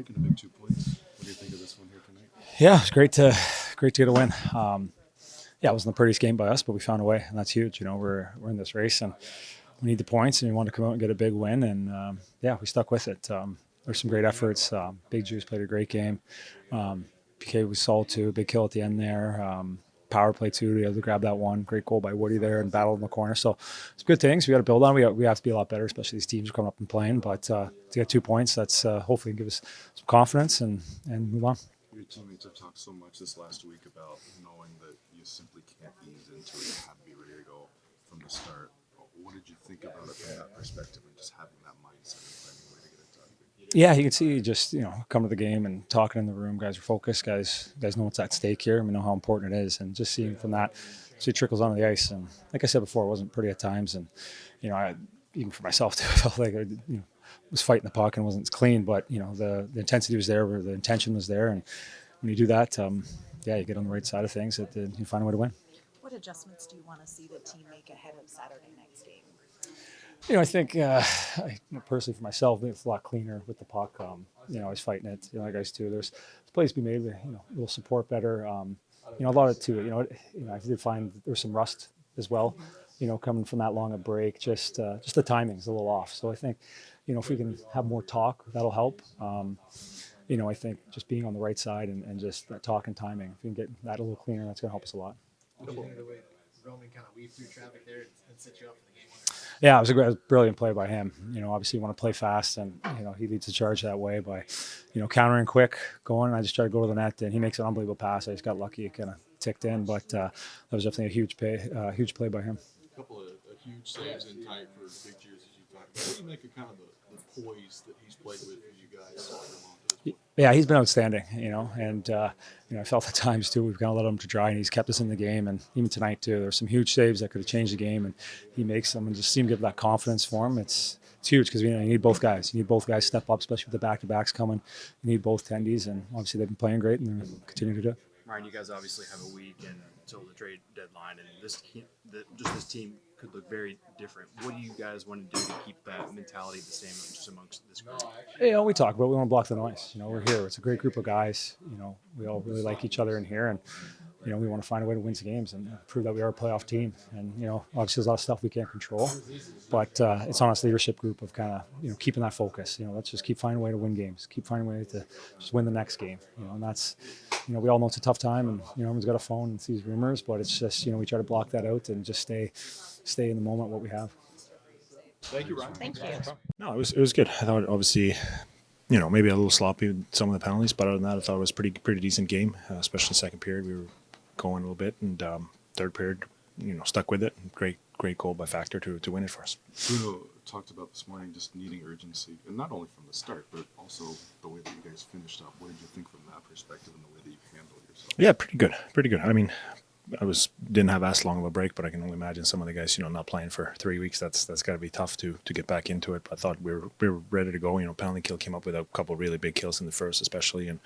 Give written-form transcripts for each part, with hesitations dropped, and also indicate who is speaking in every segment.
Speaker 1: break and a big 2 points. What do you think of this one here tonight?
Speaker 2: Yeah, it's great to get a win. Yeah, it wasn't the prettiest game by us, but we found a way, and that's huge. You know, we're in this race, and we need the points, and we want to come out and get a big win, and yeah, we stuck with it. There's some great efforts. Big Juice played a great game. PK was solid too. Big kill at the end there. Power play too. We had to grab that one. Great goal by Woody there and battle in the corner. So it's good things. We got to build on. We have to be a lot better, especially these teams are coming up and playing. But to get 2 points, that's hopefully give us some confidence and move on.
Speaker 1: Your teammates have talked so much this last week about knowing that you simply can't ease into it. You have to be ready to go from the start. What did you think about it from that perspective and just having that mindset and finding a way to get it done?
Speaker 2: Yeah, you can see just come to the game and talking in the room. Guys are focused. Guys know what's at stake here. We know how important it is, and just seeing from that, so it trickles onto the ice. And like I said before, it wasn't pretty at times, and even for myself too, I felt like I was fighting the puck and wasn't as clean. But the intensity was there, the intention was there, and when you do that, yeah, you get on the right side of things. You find a way to win.
Speaker 3: What adjustments do you want to see the team make ahead of Saturday night's game?
Speaker 2: I think personally for myself, it's a lot cleaner with the puck. I was fighting it. Like guys too. There's plays to be made. A little support better. A lot of it too. I did find there was some rust as well. Coming from that long a break, just the timing's a little off. So I think, if we can have more talk, that'll help. I think just being on the right side and just that talk and timing. If we can get that a little cleaner, that's going to help us a lot.
Speaker 4: What do you think of the way Roman kind of weaved through traffic there and set you up for the game?
Speaker 2: Yeah, it was a brilliant play by him. Obviously you want to play fast, and he leads the charge that way by, countering quick, going. I just tried to go to the net, and he makes an unbelievable pass. I just got lucky; it kind of ticked in, but that was definitely a huge play by him.
Speaker 5: A couple of huge saves in tight for Big Juice, as you talked about. What do you make of kind of the poise that he's played with for you guys all year long?
Speaker 2: Yeah, he's been outstanding, and I felt at times too we've kind of let him to dry, and he's kept us in the game. And even tonight too, there's some huge saves that could have changed the game, and he makes them, and just seem to give that confidence for him. It's huge because you need both guys. You need both guys step up, especially with the back-to-backs coming. You need both tendies, and obviously they've been playing great, and they're continuing to do it.
Speaker 6: Ryan, you guys obviously have a week until the trade deadline, and this team could look very different. What do you guys want to do to keep that mentality the same just amongst this group?
Speaker 2: We talk about we want to block the noise. We're here. It's a great group of guys. We all really like each other in here, and we want to find a way to win some games and prove that we are a playoff team. And obviously there's a lot of stuff we can't control, but it's on us leadership group of kind of keeping that focus. Let's just keep finding a way to win games. Keep finding a way to just win the next game. And that's we all know it's a tough time, and everyone's got a phone and sees rumors, but it's just we try to block that out and just stay in the moment what we have.
Speaker 5: Thank you, Ryan.
Speaker 3: Thank you.
Speaker 7: No, it was good. I thought obviously, maybe a little sloppy with some of the penalties, but other than that, I thought it was pretty decent game, especially second period. We were going a little bit, and third period, stuck with it. Great goal by Factor to win it for us.
Speaker 1: Bruno talked about this morning just needing urgency, and not only from the start, but also the way that you guys finished up. What did you think from that perspective and the way that you handled yourself?
Speaker 7: Yeah, pretty good. I mean, didn't have as long of a break, but I can only imagine some of the guys, not playing for 3 weeks. That's got to be tough to get back into it. But I thought we were ready to go. Penalty kill came up with a couple of really big kills in the first, especially, and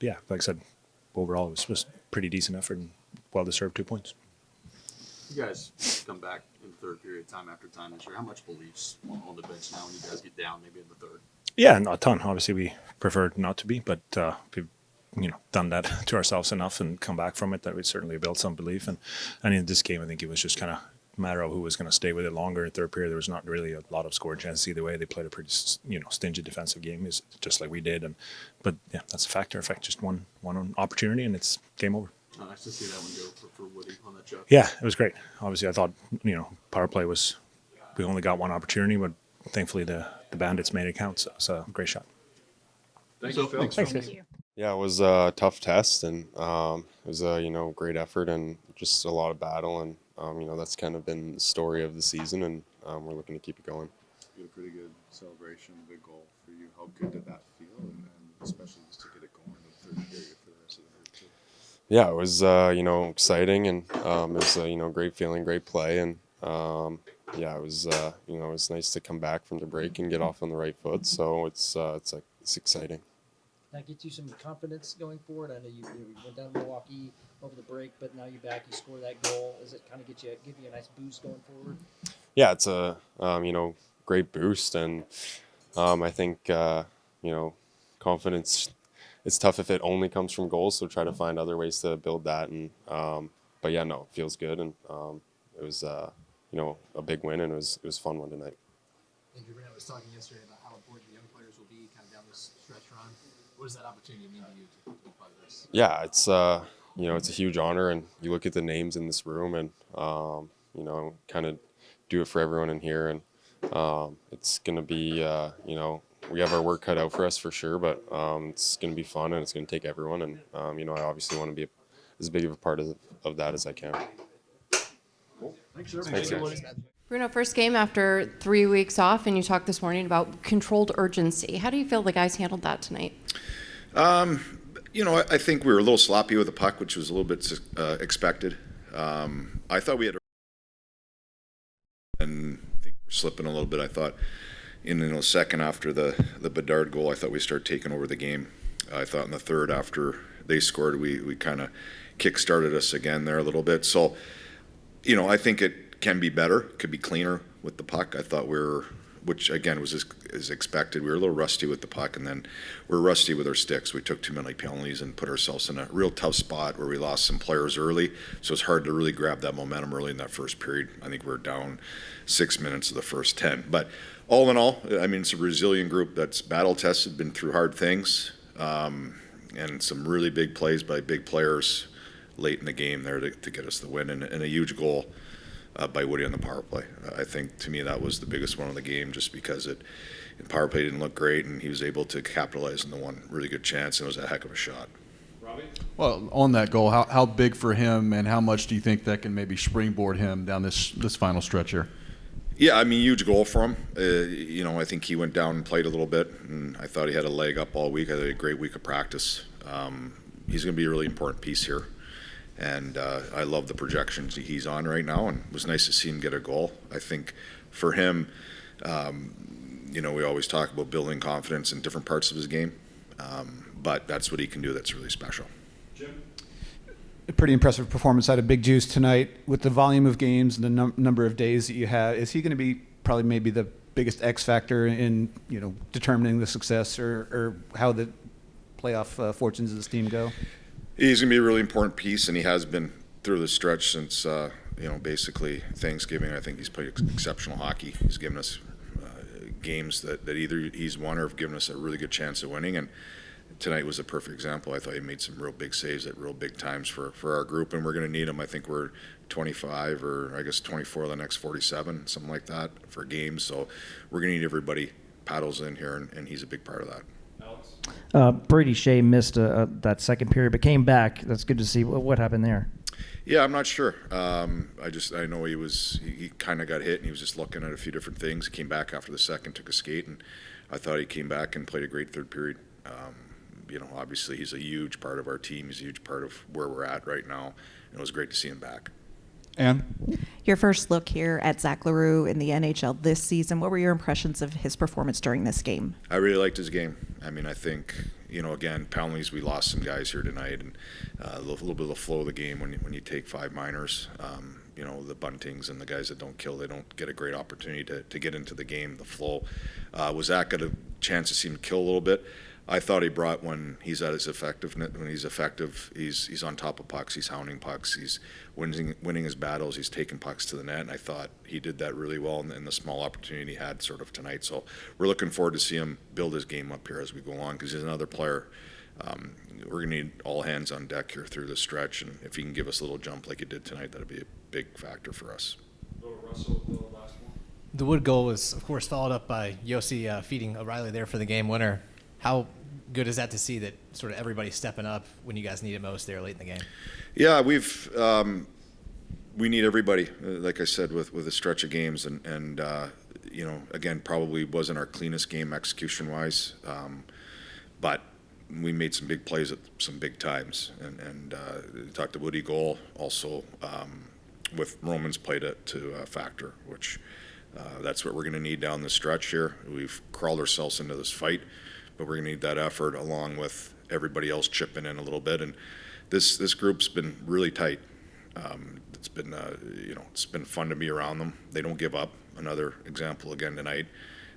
Speaker 7: yeah, like I said, overall it was pretty decent effort and well deserved 2 points.
Speaker 5: You guys come back in the third period time after time this year. How much belief's on the bench now when you guys get down maybe in the third?
Speaker 7: Yeah, not a ton. Obviously, we preferred not to be, but we've done that to ourselves enough and come back from it that we certainly built some belief. And in this game, I think it was just kind of a matter of who was going to stay with it longer. In third period, there was not really a lot of score chances either way. They played a pretty stingy defensive game, just like we did. But yeah, that's a factor. In fact, just one opportunity and it's game over.
Speaker 5: Oh, nice to see that one go for Woody on that shot.
Speaker 7: Yeah, it was great. Obviously, I thought power play we only got one opportunity, but thankfully the Bandits made it count. So it's a great shot.
Speaker 5: Thanks, Phil.
Speaker 1: Thanks,
Speaker 3: Thank you.
Speaker 8: Yeah, it was a tough test, and it was a great effort and just a lot of battle, and that's kind of been the story of the season, and we're looking to keep it going.
Speaker 1: You had a pretty good celebration, big goal for you. How good did that feel, and especially just to get it going in the third period for the rest of the night too?
Speaker 8: Yeah, it was exciting, and it was great feeling, great play, and yeah, it was it was nice to come back from the break and get off on the right foot. So it's exciting.
Speaker 4: That gets you some confidence going forward. I know you went down to Milwaukee over the break, but now you're back. You score that goal. Does it kind of give you a nice boost going forward?
Speaker 8: Yeah, it's a great boost, and I think confidence. It's tough if it only comes from goals, so try to find other ways to build that. And but yeah, no, it feels good, and it was a big win, and it was a fun one tonight.
Speaker 5: Andrew Brunette was talking yesterday about how important the young players will be kind of down this stretch run. What does that opportunity mean to you to be part of this?
Speaker 8: Yeah, it's it's a huge honor, and you look at the names in this room, and kind of do it for everyone in here, and it's gonna be we have our work cut out for us for sure, but it's gonna be fun, and it's gonna take everyone, and I obviously want to be as big of a part of that as I can. Thanks, guys.
Speaker 9: Bruno, first game after 3 weeks off, and you talked this morning about controlled urgency. How do you feel the guys handled that tonight?
Speaker 10: I think we were a little sloppy with the puck, which was a little bit expected. I thought we had, and I think we're slipping a little bit. I thought in the second after the Bedard goal, I thought we started taking over the game. I thought in the third after they scored, we kind of kick-started us again there a little bit. So, I think it can be better, could be cleaner with the puck. I thought which again was as expected. We were a little rusty with the puck, and then we're rusty with our sticks. We took too many penalties and put ourselves in a real tough spot where we lost some players early, so it's hard to really grab that momentum early in that first period. I think we're down 6 minutes of the first 10. But all in all, I mean, it's a resilient group that's battle-tested, been through hard things, and some really big plays by big players late in the game there to get us the win, and a huge goal by Woody on the power play. I think, to me, that was the biggest one of the game, just because the power play didn't look great, and he was able to capitalize on the one really good chance, and it was a heck of a shot.
Speaker 5: Robbie?
Speaker 11: Well, on that goal, how big for him, and how much do you think that can maybe springboard him down this final stretch here?
Speaker 10: Yeah, I mean, huge goal for him. I think he went down and played a little bit, and I thought he had a leg up all week. I had a great week of practice. He's going to be a really important piece here. And I love the projections he's on right now, and it was nice to see him get a goal. I think for him, we always talk about building confidence in different parts of his game, but that's what he can do that's really special.
Speaker 5: Jim?
Speaker 12: A pretty impressive performance out of Big Juice tonight. With the volume of games and the number of days that you have, is he going to be probably maybe the biggest X factor in determining the success or how the playoff fortunes of this team go?
Speaker 10: He's going to be a really important piece, and he has been through the stretch since, basically Thanksgiving. I think he's played exceptional hockey. He's given us games that either he's won or have given us a really good chance of winning, and tonight was a perfect example. I thought he made some real big saves at real big times for our group, and we're going to need him. I think we're 25 or I guess 24 of the next 47, something like that, for games. So we're going to need everybody paddles in here, and he's a big part of that.
Speaker 4: Brady Shea missed that second period, but came back. That's good to see. What happened there?
Speaker 10: Yeah, I'm not sure. I know he kind of got hit, and he was just looking at a few different things. He came back after the second, took a skate, and I thought he came back and played a great third period. Obviously he's a huge part of our team. He's a huge part of where we're at right now, and it was great to see him back.
Speaker 12: Ann?
Speaker 3: Your first look here at Zach Leroux in the NHL this season, what were your impressions of his performance during this game?
Speaker 10: I really liked his game. I mean, I think, again, penalties, we lost some guys here tonight, and a little bit of the flow of the game when you take 5 minors. The buntings and the guys that don't kill, they don't get a great opportunity to get into the game, the flow. Was Zach got a chance to see him kill a little bit? I thought he brought, when he's at his effectiveness, when he's effective, he's on top of pucks, he's hounding pucks, he's winning his battles, he's taking pucks to the net, and I thought he did that really well in the small opportunity he had sort of tonight. So we're looking forward to see him build his game up here as we go along, because he's another player. We're going to need all hands on deck here through this stretch, and if he can give us a little jump like he did tonight, that'll be a big factor for us.
Speaker 5: Russell, the last one.
Speaker 13: The Wood goal was, of course, followed up by Yossi feeding O'Reilly there for the game winner. How good is that to see that sort of everybody's stepping up when you guys need it most there late in the game?
Speaker 10: Yeah, we need everybody, like I said, with a stretch of games, and again, probably wasn't our cleanest game execution-wise, but we made some big plays at some big times, and talked to Woody goal also, with Romans played it to a factor, which that's what we're going to need down the stretch here. We've crawled ourselves into this fight, but we're going to need that effort along with everybody else chipping in a little bit. And this group's been really tight. It's been it's been fun to be around them. They don't give up. Another example again tonight.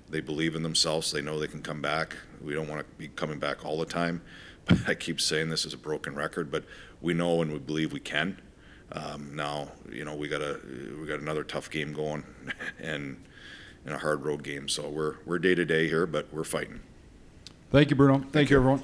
Speaker 10: they believe in themselves. They know they can come back. We don't want to be coming back all the time. But I keep saying this is a broken record, but we know and we believe we can. Now, you know, we got another tough game going and a hard road game. So we're day to day here, but we're fighting.
Speaker 11: Thank you, Bruno. Thank you, everyone.